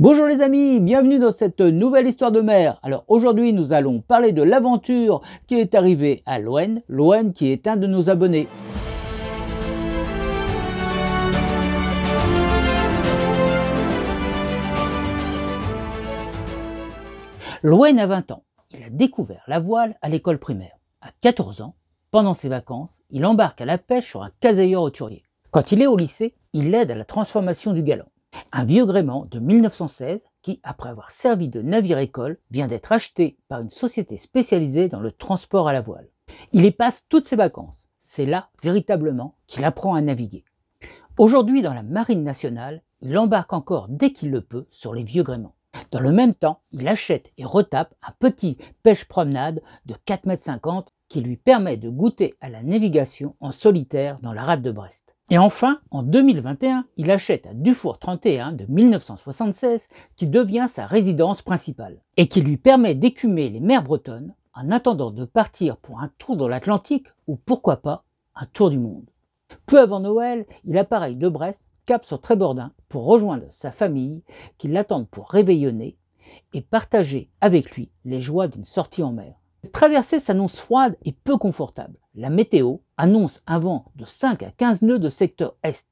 Bonjour les amis, bienvenue dans cette nouvelle histoire de mer. Alors aujourd'hui nous allons parler de l'aventure qui est arrivée à Loen qui est un de nos abonnés. Loen a 20 ans, il a découvert la voile à l'école primaire. À 14 ans, pendant ses vacances, il embarque à la pêche sur un caseilleur hauturier. Quand il est au lycée, il aide à la transformation du galant. Un vieux gréement de 1916 qui, après avoir servi de navire-école, vient d'être acheté par une société spécialisée dans le transport à la voile. Il y passe toutes ses vacances. C'est là, véritablement, qu'il apprend à naviguer. Aujourd'hui, dans la marine nationale, il embarque encore dès qu'il le peut sur les vieux gréements. Dans le même temps, il achète et retape un petit pêche-promenade de 4,50 m qui lui permet de goûter à la navigation en solitaire dans la rade de Brest. Et enfin, en 2021, il achète un Dufour 31 de 1976 qui devient sa résidence principale et qui lui permet d'écumer les mers bretonnes en attendant de partir pour un tour dans l'Atlantique ou pourquoi pas un tour du monde. Peu avant Noël, il appareille de Brest, cap sur Trébordin pour rejoindre sa famille qui l'attendent pour réveillonner et partager avec lui les joies d'une sortie en mer. La traversée s'annonce froide et peu confortable. La météo annonce un vent de 5 à 15 nœuds de secteur est.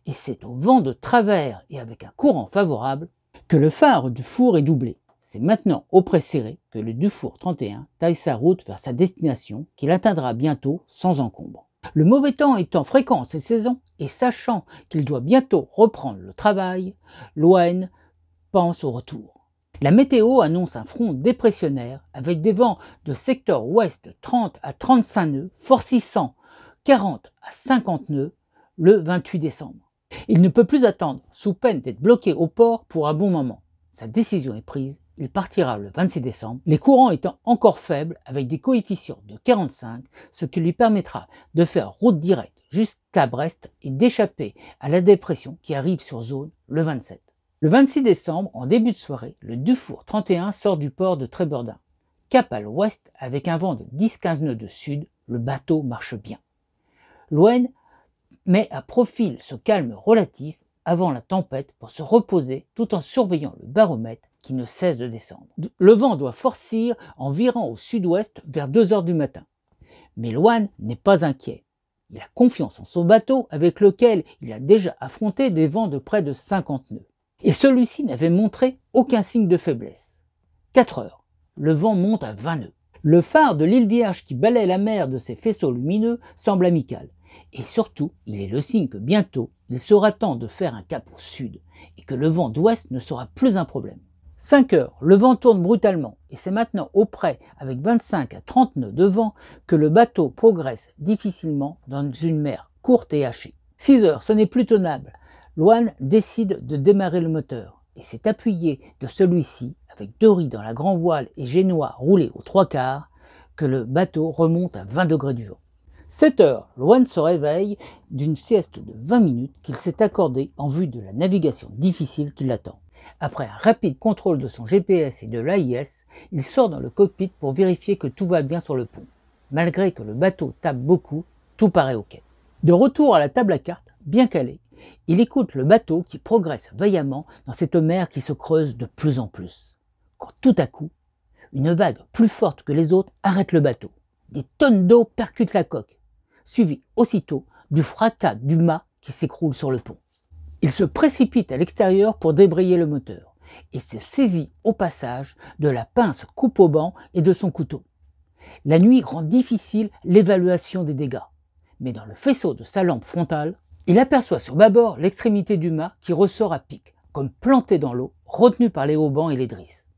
Et c'est au vent de travers et avec un courant favorable que le phare du four est doublé. C'est maintenant au près serré que le Dufour 31 taille sa route vers sa destination qu'il atteindra bientôt sans encombre. Le mauvais temps étant fréquent ces saisons et sachant qu'il doit bientôt reprendre le travail, Loen pense au retour. La météo annonce un front dépressionnaire avec des vents de secteur ouest de 30 à 35 nœuds, forcissant 40 à 50 nœuds le 28 décembre. Il ne peut plus attendre, sous peine d'être bloqué au port pour un bon moment. Sa décision est prise, il partira le 26 décembre, les courants étant encore faibles avec des coefficients de 45, ce qui lui permettra de faire route directe jusqu'à Brest et d'échapper à la dépression qui arrive sur zone le 27. Le 26 décembre, en début de soirée, le Dufour 31 sort du port de Trébordin. Cap à l'ouest, avec un vent de 10-15 nœuds de sud, le bateau marche bien. Loen met à profil ce calme relatif avant la tempête pour se reposer tout en surveillant le baromètre qui ne cesse de descendre. Le vent doit forcir en virant au sud-ouest vers 2 h du matin. Mais Loen n'est pas inquiet. Il a confiance en son bateau avec lequel il a déjà affronté des vents de près de 50 nœuds. Et celui-ci n'avait montré aucun signe de faiblesse. 4 heures, le vent monte à 20 nœuds. Le phare de l'île Vierge qui balaie la mer de ses faisceaux lumineux semble amical. Et surtout, il est le signe que bientôt, il sera temps de faire un cap au sud et que le vent d'ouest ne sera plus un problème. 5 heures, le vent tourne brutalement et c'est maintenant au près, avec 25 à 30 nœuds de vent, que le bateau progresse difficilement dans une mer courte et hachée. 6 heures, ce n'est plus tenable. Loen décide de démarrer le moteur et s'est appuyé de celui-ci avec Dory dans la grand voile et génois roulés aux 3/4 que le bateau remonte à 20 degrés du vent. 7 heures, Loen se réveille d'une sieste de 20 minutes qu'il s'est accordée en vue de la navigation difficile qui l'attend. Après un rapide contrôle de son GPS et de l'AIS, il sort dans le cockpit pour vérifier que tout va bien sur le pont. Malgré que le bateau tape beaucoup, tout paraît ok. De retour à la table à cartes, bien calé, il écoute le bateau qui progresse vaillamment dans cette mer qui se creuse de plus en plus. Quand tout à coup, une vague plus forte que les autres arrête le bateau. Des tonnes d'eau percutent la coque, suivi aussitôt du fracas du mât qui s'écroule sur le pont. Il se précipite à l'extérieur pour débrayer le moteur et se saisit au passage de la pince coupe au banc et de son couteau. La nuit rend difficile l'évaluation des dégâts, mais dans le faisceau de sa lampe frontale, il aperçoit sur bâbord l'extrémité du mât qui ressort à pic, comme planté dans l'eau, retenu par les haubans et les drisses.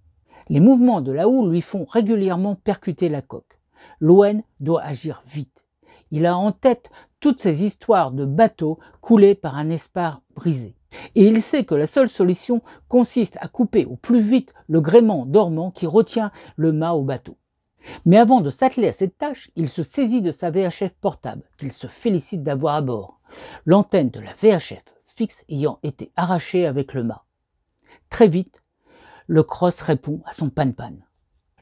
Les mouvements de la houle lui font régulièrement percuter la coque. Loen doit agir vite. Il a en tête toutes ces histoires de bateaux coulés par un espar brisé. Et il sait que la seule solution consiste à couper au plus vite le gréement dormant qui retient le mât au bateau. Mais avant de s'atteler à cette tâche, il se saisit de sa VHF portable, qu'il se félicite d'avoir à bord. L'antenne de la VHF fixe ayant été arrachée avec le mât. Très vite, le cross répond à son pan-pan.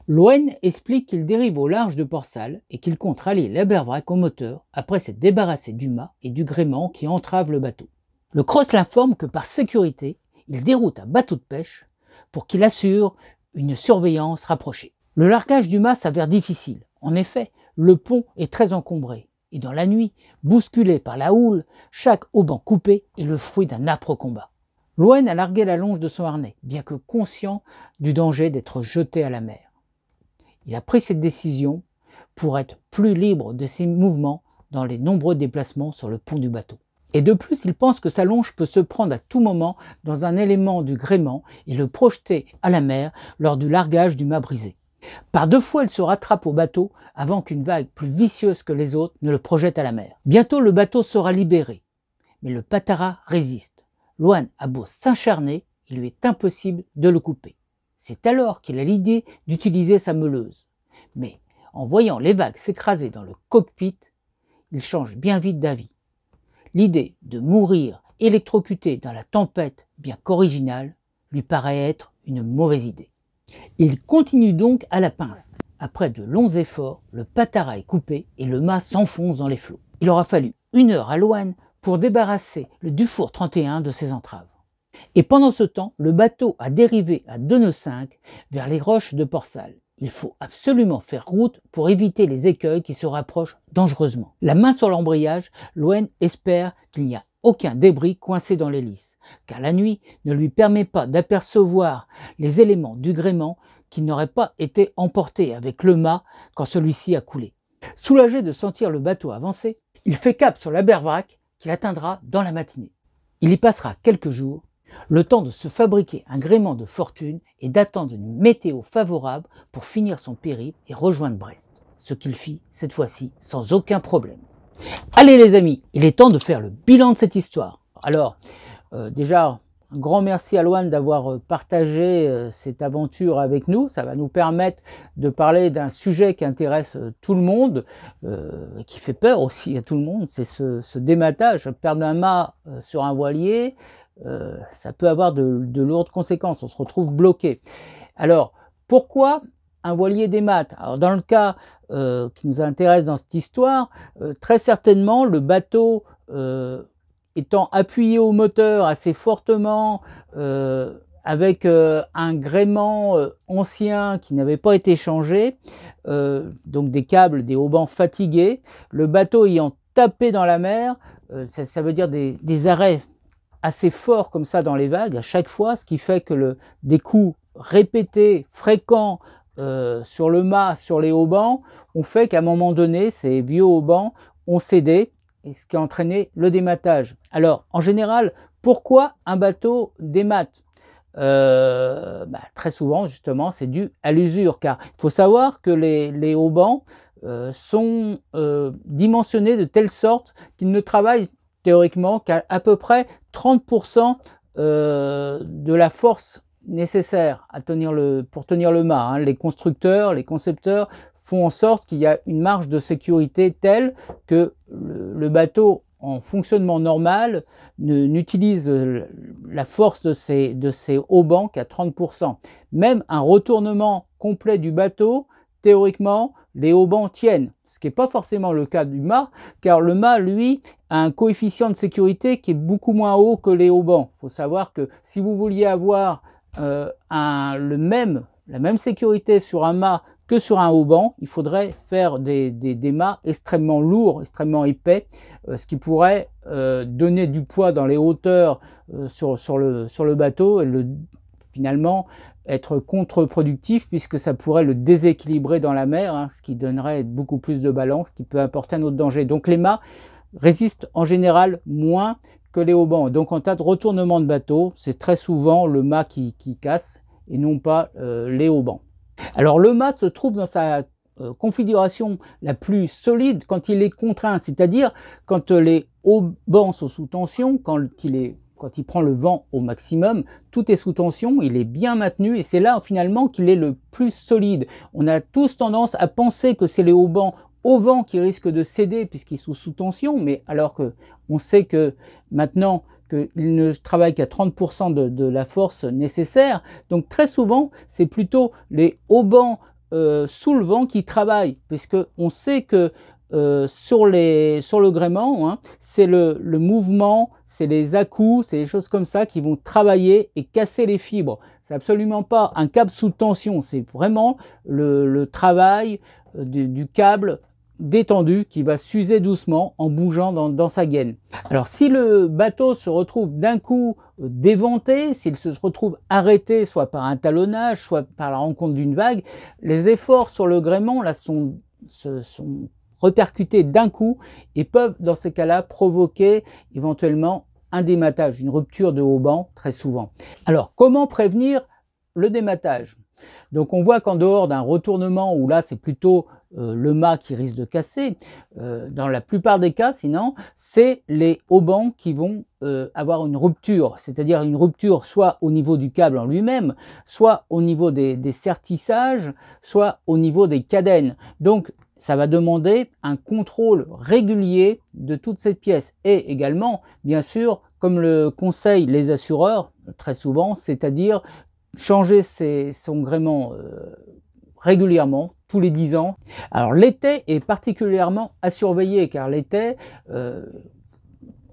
Loen explique qu'il dérive au large de Port-Salle et qu'il compte rallier l'Abervrac au moteur après s'être débarrassé du mât et du gréement qui entrave le bateau. Le cross l'informe que par sécurité, il déroute un bateau de pêche pour qu'il assure une surveillance rapprochée. Le largage du mât s'avère difficile. En effet, le pont est très encombré. Et dans la nuit, bousculé par la houle, chaque auban coupé est le fruit d'un âpre combat. Loen a largué la longe de son harnais, bien que conscient du danger d'être jeté à la mer. Il a pris cette décision pour être plus libre de ses mouvements dans les nombreux déplacements sur le pont du bateau. Et de plus, il pense que sa longe peut se prendre à tout moment dans un élément du gréement et le projeter à la mer lors du largage du mât brisé. Par 2 fois, il se rattrape au bateau avant qu'une vague plus vicieuse que les autres ne le projette à la mer. Bientôt, le bateau sera libéré, mais le Patara résiste. Loen a beau s'acharner, il lui est impossible de le couper. C'est alors qu'il a l'idée d'utiliser sa meuleuse. Mais en voyant les vagues s'écraser dans le cockpit, il change bien vite d'avis. L'idée de mourir électrocuté dans la tempête, bien qu'originale, lui paraît être une mauvaise idée. Il continue donc à la pince. Après de longs efforts, le Patara est coupé et le mât s'enfonce dans les flots. Il aura fallu 1 heure à Loen pour débarrasser le Dufour 31 de ses entraves. Et pendant ce temps, le bateau a dérivé à 2 nœuds 5 vers les roches de Port-Salle. Il faut absolument faire route pour éviter les écueils qui se rapprochent dangereusement. La main sur l'embrayage, Loen espère qu'il n'y a aucun débris coincé dans l'hélice, car la nuit ne lui permet pas d'apercevoir les éléments du gréement qui n'auraient pas été emportés avec le mât quand celui-ci a coulé. Soulagé de sentir le bateau avancer, il fait cap sur l'Abervrac qu'il atteindra dans la matinée. Il y passera quelques jours, le temps de se fabriquer un gréement de fortune et d'attendre une météo favorable pour finir son périple et rejoindre Brest, ce qu'il fit cette fois-ci sans aucun problème. Allez les amis, il est temps de faire le bilan de cette histoire. Alors, déjà, un grand merci à Loen d'avoir partagé cette aventure avec nous. Ça va nous permettre de parler d'un sujet qui intéresse tout le monde, qui fait peur aussi à tout le monde, c'est ce dématage. Perdre un mât sur un voilier, ça peut avoir de lourdes conséquences, on se retrouve bloqué. Alors, pourquoi un voilier démat? Alors, dans le cas qui nous intéresse dans cette histoire, très certainement le bateau étant appuyé au moteur assez fortement, avec un gréement ancien qui n'avait pas été changé, donc des câbles, des haubans fatigués, le bateau ayant tapé dans la mer, ça veut dire des arrêts assez forts comme ça dans les vagues à chaque fois, ce qui fait que des coups répétés, fréquents sur le mât, sur les haubans, ont fait qu'à un moment donné, ces vieux haubans ont cédé, et ce qui a entraîné le dématage. Alors, en général, pourquoi un bateau démate? Très souvent, justement, c'est dû à l'usure, car il faut savoir que les haubans sont dimensionnés de telle sorte qu'ils ne travaillent théoriquement qu'à peu près 30% de la force nécessaire pour tenir le mât. Les constructeurs, les concepteurs font en sorte qu'il y a une marge de sécurité telle que le bateau en fonctionnement normal n'utilise la force de ces haubans qu'à 30%. Même un retournement complet du bateau, théoriquement, les haubans tiennent, ce qui n'est pas forcément le cas du mât, car le mât, lui, a un coefficient de sécurité qui est beaucoup moins haut que les haubans. Il faut savoir que si vous vouliez avoir la même sécurité sur un mât que sur un hauban, il faudrait faire des mâts extrêmement lourds, extrêmement épais, ce qui pourrait donner du poids dans les hauteurs sur le bateau et finalement être contre-productif puisque ça pourrait le déséquilibrer dans la mer, ce qui donnerait beaucoup plus de balance, qui peut apporter un autre danger. Donc les mâts résistent en général moins que les haubans. Donc en cas de retournement de bateau, c'est très souvent le mât qui casse et non pas les haubans. Alors le mât se trouve dans sa configuration la plus solide quand il est contraint, c'est-à-dire quand les haubans sont sous tension, quand il prend le vent au maximum, tout est sous tension, il est bien maintenu et c'est là finalement qu'il est le plus solide. On a tous tendance à penser que c'est les haubans au vent qui risquent de céder puisqu'ils sont sous tension, mais alors que on sait que maintenant qu'il ne travaille qu'à 30% de la force nécessaire, donc très souvent c'est plutôt les haubans sous le vent qui travaillent, puisque on sait que sur le gréement, c'est le mouvement, c'est les à-coups, c'est des choses comme ça qui vont travailler et casser les fibres. C'est absolument pas un câble sous tension, c'est vraiment le travail du câble détendu qui va s'user doucement en bougeant dans sa gaine. Alors si le bateau se retrouve d'un coup d'éventé, s'il se retrouve arrêté soit par un talonnage, soit par la rencontre d'une vague, les efforts sur le gréement là sont répercutés d'un coup et peuvent dans ces cas-là provoquer éventuellement un dématage, une rupture de haubans très souvent. Alors comment prévenir le dématage? Donc on voit qu'en dehors d'un retournement où là c'est plutôt le mât qui risque de casser, dans la plupart des cas sinon, c'est les haubans qui vont avoir une rupture, c'est-à-dire une rupture soit au niveau du câble en lui-même, soit au niveau des sertissages, soit au niveau des cadènes. Donc ça va demander un contrôle régulier de toutes ces pièces et également, bien sûr, comme le conseillent les assureurs très souvent, c'est-à-dire changer son gréement régulièrement, tous les 10 ans. Alors l'étai est particulièrement à surveiller car l'étai,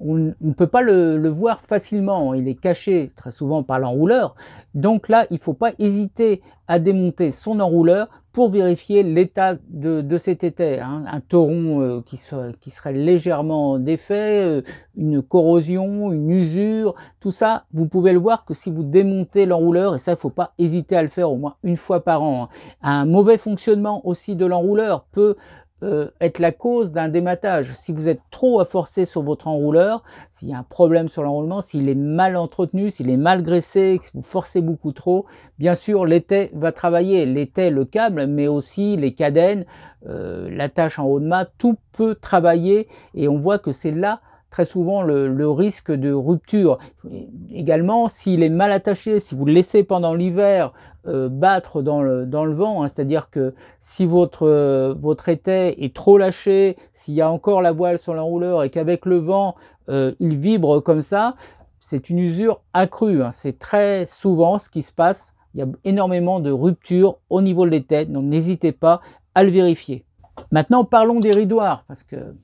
on ne peut pas le voir facilement, il est caché très souvent par l'enrouleur. Donc là, il ne faut pas hésiter à démonter son enrouleur pour vérifier l'état de cet étai. Hein. Un torron qui serait légèrement défait, une corrosion, une usure, tout ça, vous pouvez le voir que si vous démontez l'enrouleur, et ça, il ne faut pas hésiter à le faire au moins une fois par an. Hein. Un mauvais fonctionnement aussi de l'enrouleur peut être la cause d'un dématage. Si vous êtes trop à forcer sur votre enrouleur, s'il y a un problème sur l'enroulement, s'il est mal entretenu, s'il est mal graissé, que vous forcez beaucoup trop, bien sûr l'étai va travailler. L'étai, le câble, mais aussi les cadènes, l'attache en haut de mât, tout peut travailler et on voit que c'est là très souvent le risque de rupture. Également, s'il est mal attaché, si vous le laissez pendant l'hiver battre dans le vent, hein, c'est-à-dire que si votre étai est trop lâché, s'il y a encore la voile sur l'enrouleur et qu'avec le vent, il vibre comme ça, c'est une usure accrue. Hein. C'est très souvent ce qui se passe. Il y a énormément de ruptures au niveau de l'étai, donc n'hésitez pas à le vérifier. Maintenant, parlons des ridoirs, parce que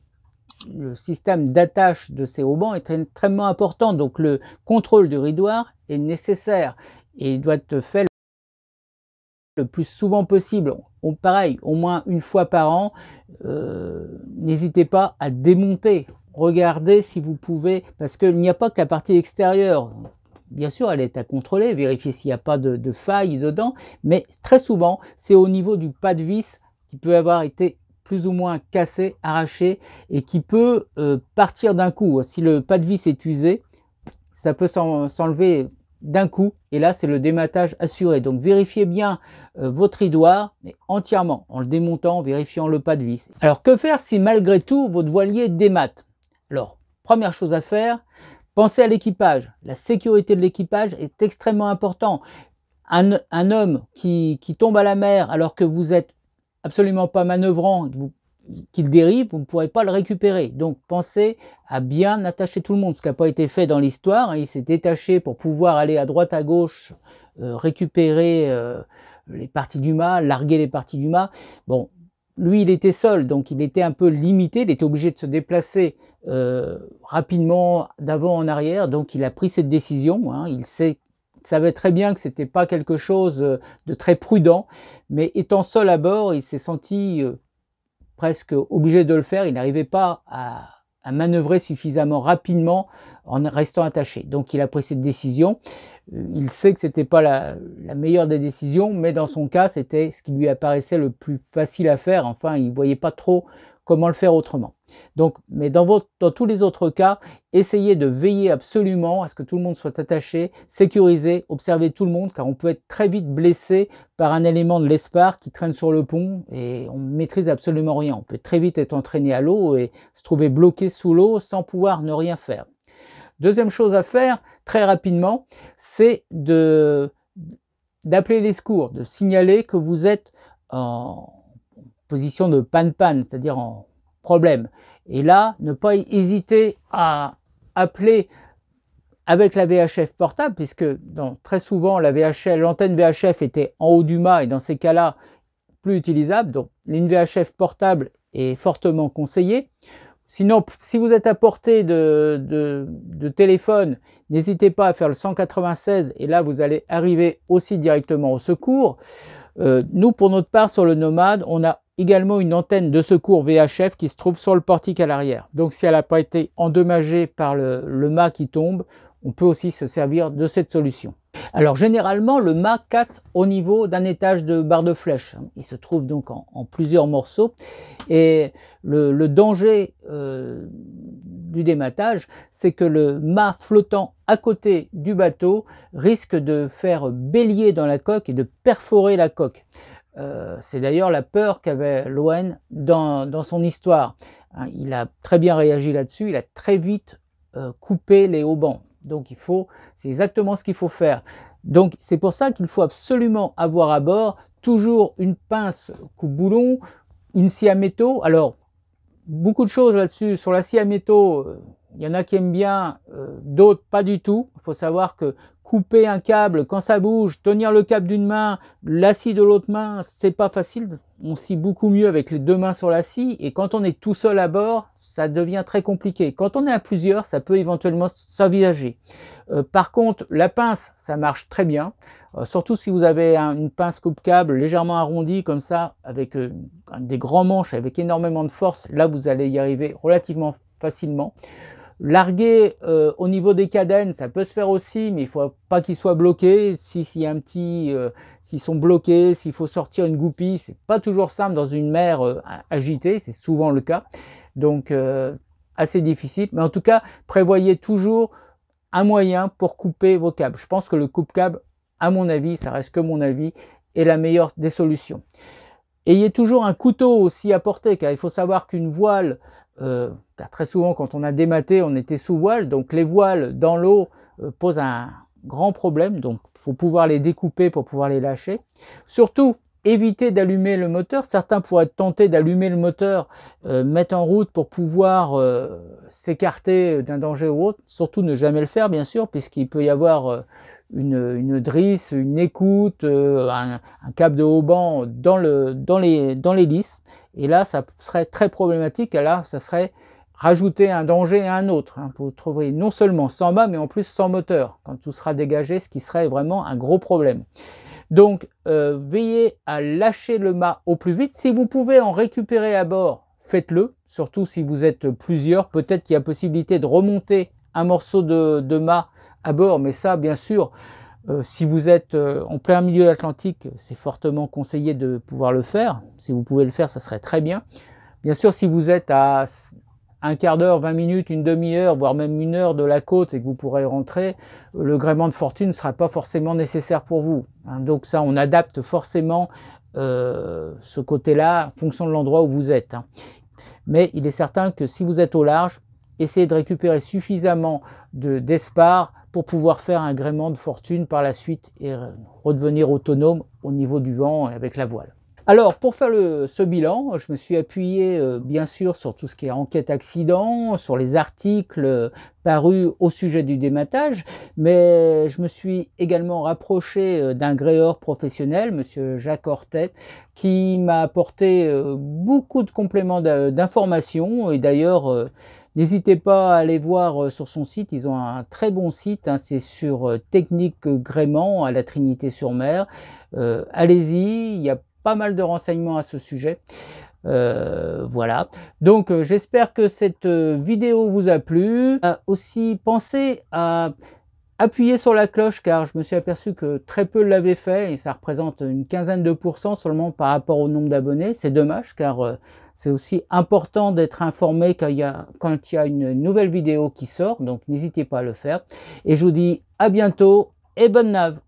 le système d'attache de ces haubans est extrêmement important, donc le contrôle du ridoir est nécessaire et il doit être fait le plus souvent possible. Pareil, au moins une fois par an, n'hésitez pas à démonter, regardez si vous pouvez, parce qu'il n'y a pas que la partie extérieure. Bien sûr, elle est à contrôler, vérifier s'il n'y a pas de faille dedans, mais très souvent, c'est au niveau du pas de vis qui peut avoir été plus ou moins cassé, arraché et qui peut partir d'un coup. Si le pas de vis est usé, ça peut s'enlever d'un coup et là c'est le dématage assuré. Donc vérifiez bien votre ridoir mais entièrement en le démontant, en vérifiant le pas de vis. Alors que faire si malgré tout votre voilier démate? Alors première chose à faire, pensez à l'équipage. La sécurité de l'équipage est extrêmement importante. Un homme qui tombe à la mer alors que vous êtes absolument pas manœuvrant, qu'il dérive, vous ne pourrez pas le récupérer. Donc pensez à bien attacher tout le monde, ce qui n'a pas été fait dans l'histoire. Il s'est détaché pour pouvoir aller à droite à gauche, récupérer les parties du mât, larguer les parties du mât. Bon, lui il était seul, donc il était un peu limité, il était obligé de se déplacer rapidement d'avant en arrière, donc il a pris cette décision, hein, il savait très bien que c'était pas quelque chose de très prudent, mais étant seul à bord, il s'est senti presque obligé de le faire. Il n'arrivait pas à manœuvrer suffisamment rapidement en restant attaché. Donc il a pris cette décision. Il sait que c'était pas la meilleure des décisions, mais dans son cas, c'était ce qui lui apparaissait le plus facile à faire. Enfin, il voyait pas trop comment le faire autrement. Donc, mais dans tous les autres cas, essayez de veiller absolument à ce que tout le monde soit attaché, sécurisé, observez tout le monde, car on peut être très vite blessé par un élément de l'espar qui traîne sur le pont et on ne maîtrise absolument rien. On peut très vite être entraîné à l'eau et se trouver bloqué sous l'eau sans pouvoir ne rien faire. Deuxième chose à faire, très rapidement, c'est d'appeler les secours, de signaler que vous êtes en position de panne-panne, c'est-à-dire en problème. Et là, ne pas hésiter à appeler avec la VHF portable, puisque très souvent l'antenne VHF était en haut du mât et dans ces cas-là, plus utilisable. Donc une VHF portable est fortement conseillée. Sinon, si vous êtes à portée de téléphone, n'hésitez pas à faire le 196 et là vous allez arriver aussi directement au secours. Nous, pour notre part, sur le Nomade, on a également une antenne de secours VHF qui se trouve sur le portique à l'arrière. Donc si elle n'a pas été endommagée par le mât qui tombe, on peut aussi se servir de cette solution. Alors généralement, le mât casse au niveau d'un étage de barre de flèche. Il se trouve donc en plusieurs morceaux. Et le danger du dématage, c'est que le mât flottant à côté du bateau risque de faire bélier dans la coque et de perforer la coque. C'est d'ailleurs la peur qu'avait Loen dans son histoire. Il a très bien réagi là-dessus, il a très vite coupé les haubans. Donc c'est exactement ce qu'il faut faire. Donc c'est pour ça qu'il faut absolument avoir à bord toujours une pince coupe-boulon, une scie à métaux. Alors beaucoup de choses là-dessus. Sur la scie à métaux, il y en a qui aiment bien, d'autres pas du tout. Il faut savoir que couper un câble quand ça bouge, tenir le câble d'une main, la scie de l'autre main, c'est pas facile. On scie beaucoup mieux avec les deux mains sur la scie, et quand on est tout seul à bord, ça devient très compliqué. Quand on est à plusieurs, ça peut éventuellement s'envisager. Par contre, la pince, ça marche très bien, surtout si vous avez une pince coupe-câble légèrement arrondie comme ça, avec des grands manches, avec énormément de force, là vous allez y arriver relativement facilement. Larguer au niveau des cadennes, ça peut se faire aussi, mais il faut pas qu'ils soient bloqués. S'ils sont bloqués, s'il faut sortir une goupille, c'est pas toujours simple dans une mer agitée, c'est souvent le cas. Donc assez difficile, mais en tout cas, prévoyez toujours un moyen pour couper vos câbles. Je pense que le coupe-câble, à mon avis, ça reste que mon avis, est la meilleure des solutions. Ayez toujours un couteau aussi à portée, car il faut savoir qu'une voile, car très souvent quand on a dématé, on était sous voile, donc les voiles dans l'eau posent un grand problème, donc il faut pouvoir les découper pour pouvoir les lâcher. Surtout, évitez d'allumer le moteur. Certains pourraient être tentés d'allumer le moteur, mettre en route pour pouvoir s'écarter d'un danger ou autre. Surtout ne jamais le faire, bien sûr, puisqu'il peut y avoir une drisse, une écoute, un câble de haubans dans les lisses. Et là, ça serait très problématique. Et là, ça serait rajouter un danger à un autre. Vous trouverez non seulement sans mât, mais en plus sans moteur, quand tout sera dégagé, ce qui serait vraiment un gros problème. Donc, veillez à lâcher le mât au plus vite. Si vous pouvez en récupérer à bord, faites-le. Surtout si vous êtes plusieurs. Peut-être qu'il y a possibilité de remonter un morceau de mât à bord. Mais ça, bien sûr, si vous êtes en plein milieu de l'Atlantique, c'est fortement conseillé de pouvoir le faire. Si vous pouvez le faire, ça serait très bien. Bien sûr, si vous êtes à un quart d'heure, 20 minutes, une demi-heure, voire même une heure de la côte et que vous pourrez rentrer, le gréement de fortune ne sera pas forcément nécessaire pour vous. Donc ça, on adapte forcément ce côté-là en fonction de l'endroit où vous êtes. Mais il est certain que si vous êtes au large, essayez de récupérer suffisamment d'espars pour pouvoir faire un gréement de fortune par la suite et redevenir autonome au niveau du vent avec la voile. Alors, pour faire ce bilan, je me suis appuyé bien sûr sur tout ce qui est enquête accident, sur les articles parus au sujet du dématage, mais je me suis également rapproché d'un gréeur professionnel, monsieur Jacques Hortet, qui m'a apporté beaucoup de compléments d'informations, et d'ailleurs, n'hésitez pas à aller voir sur son site, ils ont un très bon site, c'est sur Technique Gréement à la Trinité-sur-Mer. Allez-y, il y a pas mal de renseignements à ce sujet. Voilà. Donc j'espère que cette vidéo vous a plu. Aussi, pensez à appuyer sur la cloche, car je me suis aperçu que très peu l'avaient fait et ça représente une quinzaine de % seulement par rapport au nombre d'abonnés. C'est dommage, car c'est aussi important d'être informé quand il y a une nouvelle vidéo qui sort, donc n'hésitez pas à le faire. Et je vous dis à bientôt et bonne nave.